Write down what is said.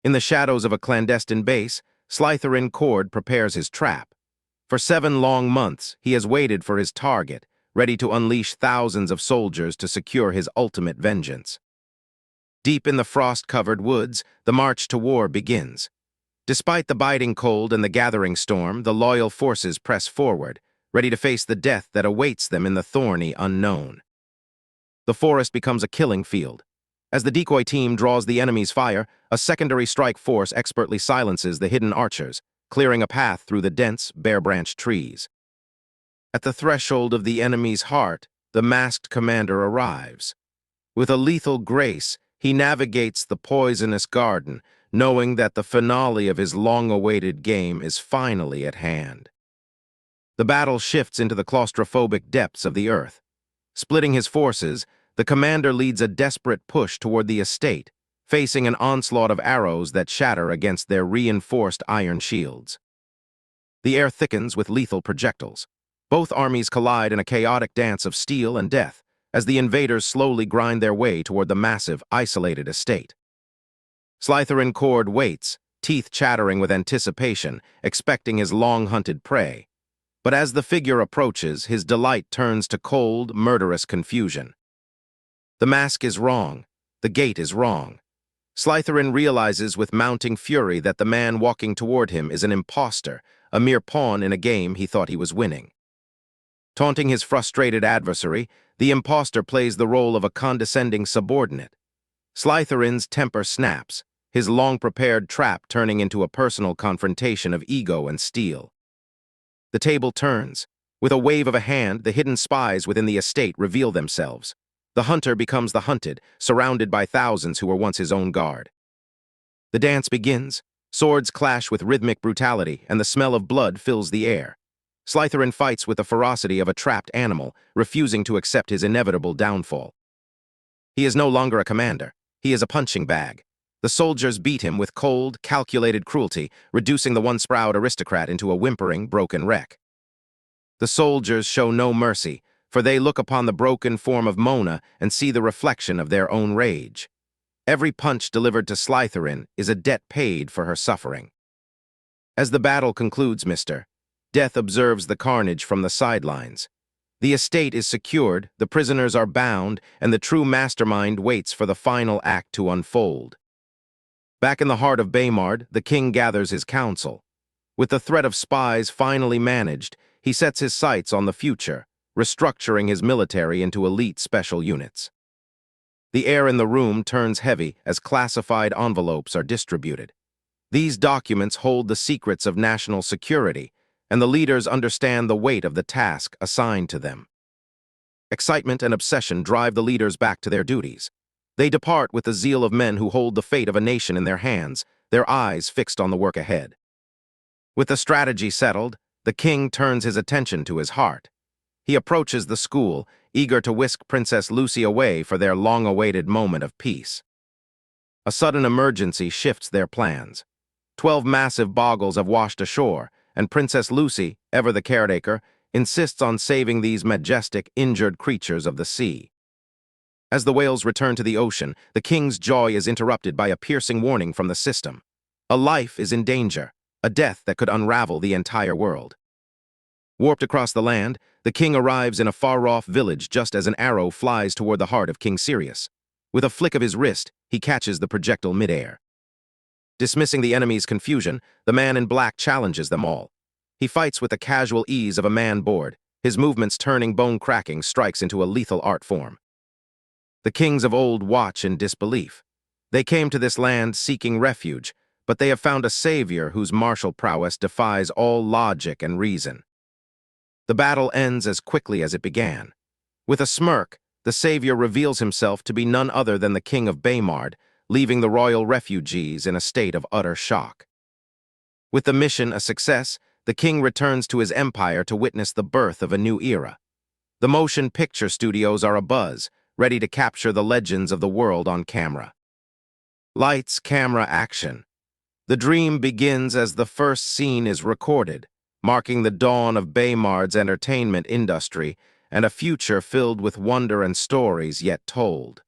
In the shadows of a clandestine base, Slytherin Cord prepares his trap. For 7 long months, he has waited for his target, ready to unleash thousands of soldiers to secure his ultimate vengeance. Deep in the frost-covered woods, the march to war begins. Despite the biting cold and the gathering storm, the loyal forces press forward, ready to face the death that awaits them in the thorny unknown. The forest becomes a killing field. As the decoy team draws the enemy's fire, a secondary strike force expertly silences the hidden archers, clearing a path through the dense, bare-branched trees. At the threshold of the enemy's heart, the masked commander arrives. With a lethal grace, he navigates the poisonous garden, knowing that the finale of his long-awaited game is finally at hand. The battle shifts into the claustrophobic depths of the earth. Splitting his forces, the commander leads a desperate push toward the estate, facing an onslaught of arrows that shatter against their reinforced iron shields. The air thickens with lethal projectiles. Both armies collide in a chaotic dance of steel and death, as the invaders slowly grind their way toward the massive, isolated estate. Slytherin Cord waits, teeth chattering with anticipation, expecting his long-hunted prey. But as the figure approaches, his delight turns to cold, murderous confusion. The mask is wrong. The gait is wrong. Slytherin realizes with mounting fury that the man walking toward him is an impostor, a mere pawn in a game he thought he was winning. Taunting his frustrated adversary, the impostor plays the role of a condescending subordinate. Slytherin's temper snaps, his long-prepared trap turning into a personal confrontation of ego and steel. The table turns. With a wave of a hand, the hidden spies within the estate reveal themselves. The hunter becomes the hunted, surrounded by thousands who were once his own guard. The dance begins. Swords clash with rhythmic brutality, and the smell of blood fills the air. Slytherin fights with the ferocity of a trapped animal, refusing to accept his inevitable downfall. He is no longer a commander. He is a punching bag. The soldiers beat him with cold, calculated cruelty, reducing the once proud aristocrat into a whimpering, broken wreck. The soldiers show no mercy, for they look upon the broken form of Mona and see the reflection of their own rage. Every punch delivered to Slytherin is a debt paid for her suffering. As the battle concludes, Death observes the carnage from the sidelines. The estate is secured, the prisoners are bound, and the true mastermind waits for the final act to unfold. Back in the heart of Baymard, the king gathers his council. With the threat of spies finally managed, he sets his sights on the future, restructuring his military into elite special units. The air in the room turns heavy as classified envelopes are distributed. These documents hold the secrets of national security, and the leaders understand the weight of the task assigned to them. Excitement and obsession drive the leaders back to their duties. They depart with the zeal of men who hold the fate of a nation in their hands, their eyes fixed on the work ahead. With the strategy settled, the king turns his attention to his heart. He approaches the school, eager to whisk Princess Lucy away for their long-awaited moment of peace. A sudden emergency shifts their plans. 12 massive boggles have washed ashore, and Princess Lucy, ever the caretaker, insists on saving these majestic, injured creatures of the sea. As the whales return to the ocean, the king's joy is interrupted by a piercing warning from the system. A life is in danger, a death that could unravel the entire world. Warped across the land, the king arrives in a far-off village just as an arrow flies toward the heart of King Sirius. With a flick of his wrist, he catches the projectile midair. Dismissing the enemy's confusion, the man in black challenges them all. He fights with the casual ease of a man bored, his movements turning bone-cracking strikes into a lethal art form. The kings of old watch in disbelief. They came to this land seeking refuge, but they have found a savior whose martial prowess defies all logic and reason. The battle ends as quickly as it began. With a smirk, the savior reveals himself to be none other than the king of Baymard, leaving the royal refugees in a state of utter shock. With the mission a success, the king returns to his empire to witness the birth of a new era. The motion picture studios are abuzz, ready to capture the legends of the world on camera. Lights, camera, action. The dream begins as the first scene is recorded, marking the dawn of Baymard's entertainment industry and a future filled with wonder and stories yet told.